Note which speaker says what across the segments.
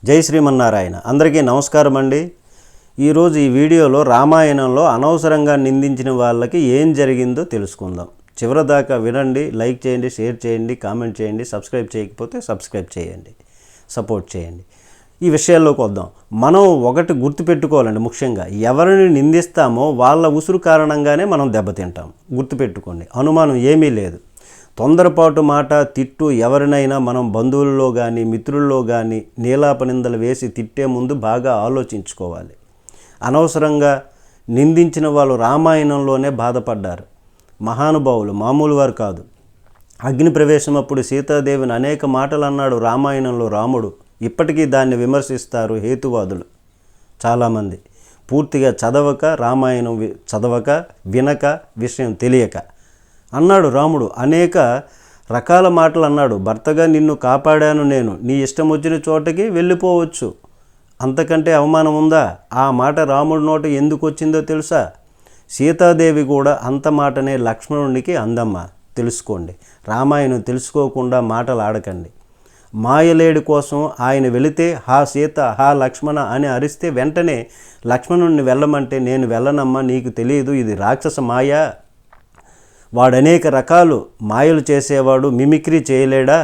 Speaker 1: జై శ్రీమన్నారాయణ. అందరికీ నమస్కారం అండి. ఈరోజు ఈ వీడియోలో రామాయణంలో అనవసరంగా నిందించిన వాళ్ళకి ఏం జరిగిందో తెలుసుకుందాం. చివరిదాకా వినండి, లైక్ చేయండి, షేర్ చేయండి, కామెంట్ చేయండి, సబ్స్క్రైబ్ చేయకపోతే సబ్స్క్రైబ్ చేయండి, సపోర్ట్ చేయండి. ఈ విషయాల్లోకి వద్దాం. మనం ఒకటి గుర్తుపెట్టుకోవాలండి, ముఖ్యంగా ఎవరిని నిందిస్తామో వాళ్ళ ఉసురు కారణంగానే మనం దెబ్బతింటాం. గుర్తుపెట్టుకోండి, అనుమానం ఏమీ లేదు. తొందరపాటు మాట, తిట్టు ఎవరినైనా మనం బంధువుల్లో కానీ మిత్రుల్లో కానీ నీలాపనిందలు వేసి తిట్టే ముందు బాగా ఆలోచించుకోవాలి. అనవసరంగా నిందించిన వాళ్ళు రామాయణంలోనే బాధపడ్డారు. మహానుభావులు, మామూలు వారు కాదు. అగ్ని ప్రవేశం అప్పుడు సీతాదేవిని అనేక మాటలు అన్నాడు రామాయణంలో రాముడు. ఇప్పటికీ దాన్ని విమర్శిస్తారు హేతువాదులు చాలామంది. పూర్తిగా చదవక, రామాయణం చదవక, వినక, విషయం తెలియక అన్నాడు రాముడు. అనేక రకాల మాటలు అన్నాడు. భర్తగా నిన్ను కాపాడాను నేను, నీ ఇష్టం వచ్చిన చోటకి వెళ్ళిపోవచ్చు, అంతకంటే అవమానం ఉందా? ఆ మాట రాముడి నోట ఎందుకు వచ్చిందో తెలుసా? సీతాదేవి కూడా అంత మాటనే లక్ష్మణునికి అందమ్మ. తెలుసుకోండి. రామాయణం తెలుసుకోకుండా మాటలు ఆడకండి. మాయలేడి కోసం ఆయన వెళితే హా సీత, హా లక్ష్మణ అని అరిస్తే వెంటనే లక్ష్మణుడిని వెళ్ళమంటే నేను వెళ్ళనమ్మా, నీకు తెలియదు, ఇది రాక్షస మాయ, వాడు అనేక రకాలు మాయలు చేసేవాడు, మిమిక్రీ చేయలేడా?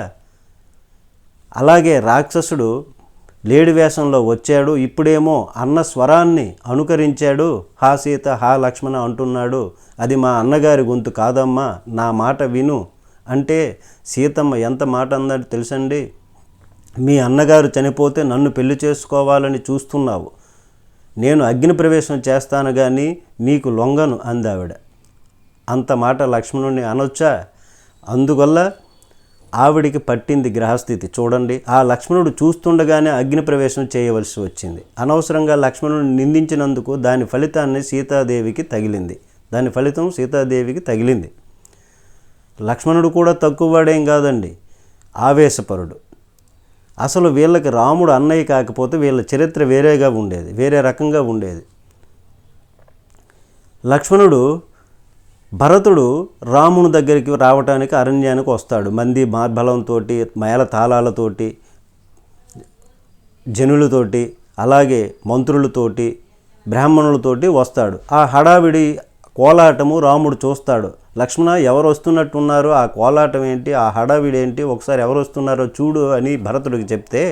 Speaker 1: అలాగే రాక్షసుడు లేడి వేషంలో వచ్చాడు, ఇప్పుడేమో అన్న స్వరాన్ని అనుకరించాడు, హా సీత, హా లక్ష్మణ అంటున్నాడు. అది మా అన్నగారి గొంతు కాదమ్మా, నా మాట విను అంటే సీతమ్మ ఎంత మాట అందని తెలుసండి. మీ అన్నగారు చనిపోతే నన్ను పెళ్లి చేసుకోవాలని చూస్తున్నావు, నేను అగ్ని ప్రవేశం చేస్తాను కానీ నీకు లొంగను అందావిడ. అంత మాట లక్ష్మణుడిని అనొచ్చా? అందువల్ల ఆవిడికి పట్టింది గ్రహస్థితి. చూడండి, ఆ లక్ష్మణుడు చూస్తుండగానే అగ్ని ప్రవేశం చేయవలసి వచ్చింది. అనవసరంగా లక్ష్మణుడిని నిందించినందుకు దాని ఫలితాన్ని సీతాదేవికి తగిలింది. దాని ఫలితం సీతాదేవికి తగిలింది. లక్ష్మణుడు కూడా తక్కువవాడేం కాదండి, ఆవేశపరుడు. అసలు వీళ్ళకి రాముడు అన్నయ్య కాకపోతే వీళ్ళ చరిత్ర వేరేగా ఉండేది, వేరే రకంగా ఉండేది. లక్ష్మణుడు, భరతుడు రాముని దగ్గరికి రావటానికి అరణ్యానికి వస్తాడు. మంది మార్బలంతో, మేళ తాళాలతోటి, జనులతోటి, అలాగే మంత్రులతోటి, బ్రాహ్మణులతోటి వస్తాడు. ఆ హడావిడి కోలాటము రాముడు చూస్తాడు. లక్ష్మణ, ఎవరు వస్తున్నట్టున్నారు, ఆ కోలాటం ఏంటి, ఆ హడావిడి ఏంటి, ఒకసారి ఎవరు వస్తున్నారో చూడు అని భరతుడికి చెప్తే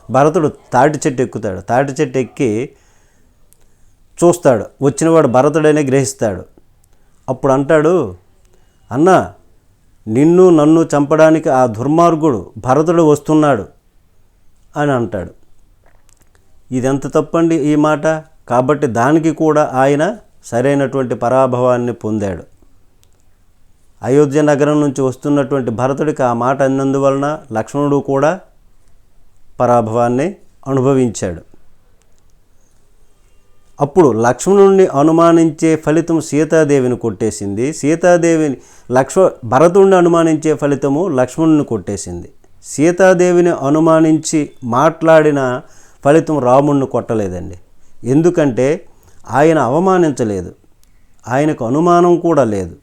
Speaker 1: భరతుడు తాటి చెట్టు ఎక్కుతాడు. తాటి చెట్టు ఎక్కి చూస్తాడు. వచ్చినవాడు భరతుడనే గ్రహిస్తాడు. అప్పుడు అంటాడు, అన్న, నిన్ను నన్ను చంపడానికి ఆ దుర్మార్గుడు భరతుడు వస్తున్నాడు అని అంటాడు. ఇదెంత తప్పండి ఈ మాట. కాబట్టి దానికి కూడా ఆయన సరైనటువంటి పరాభవాన్ని పొందాడు. అయోధ్య నగరం నుంచి వస్తున్నటువంటి భరతుడికి ఆ మాట అన్నందువలన లక్ష్మణుడు కూడా పరాభవాన్ని అనుభవించాడు. అప్పుడు లక్ష్మణుడిని అనుమానించే ఫలితం సీతాదేవిని కొట్టేసింది. సీతాదేవిని భరతుడిని అనుమానించే ఫలితము లక్ష్మణుని కొట్టేసింది. సీతాదేవిని అనుమానించి మాట్లాడిన ఫలితం రాముడిని కొట్టలేదండి. ఎందుకంటే ఆయన అవమానించలేదు, ఆయనకు అనుమానం కూడా లేదు.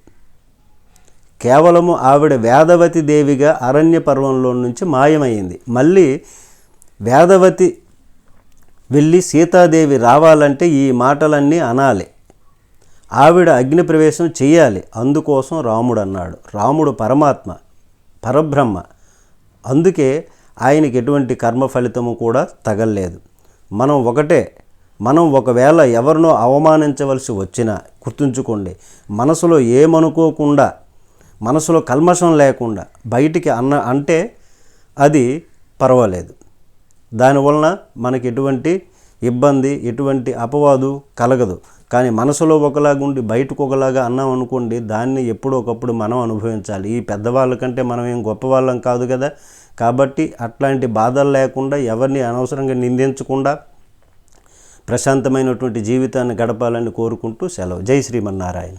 Speaker 1: కేవలము ఆవిడ వేదవతి దేవిగా అరణ్య పర్వంలో నుంచి మాయమైంది. మళ్ళీ వేదవతి వెళ్ళి సీతాదేవి రావాలంటే ఈ మాటలన్నీ అనాలి, ఆవిడ అగ్ని ప్రవేశం చెయ్యాలి. అందుకోసం రాముడు అన్నాడు. రాముడు పరమాత్మ, పరబ్రహ్మ. అందుకే ఆయనకి ఎటువంటి కర్మ ఫలితము కూడా తగల్లేదు. మనం ఒకటే, మనం ఒకవేళ ఎవరినో అవమానించవలసి వచ్చినా గుర్తుంచుకోండి, మనసులో ఏమనుకోకుండా, మనసులో కల్మషం లేకుండా బయటికి అంటే అది పర్వాలేదు. దానివలన మనకి ఎటువంటి ఇబ్బంది, ఎటువంటి అపవాదు కలగదు. కానీ మనసులో ఒకలాగుండి బయటకు ఒకలాగా అన్నాం అనుకోండి, దాన్ని ఎప్పుడో ఒకప్పుడు మనం అనుభవించాలి. ఈ పెద్దవాళ్ళ కంటే మనం ఏం గొప్పవాళ్ళం కాదు కదా. కాబట్టి అట్లాంటి బాధలు లేకుండా, ఎవరిని అనవసరంగా నిందించకుండా ప్రశాంతమైనటువంటి జీవితాన్ని గడపాలని కోరుకుంటూ సెలవు. జై శ్రీమన్నారాయణ.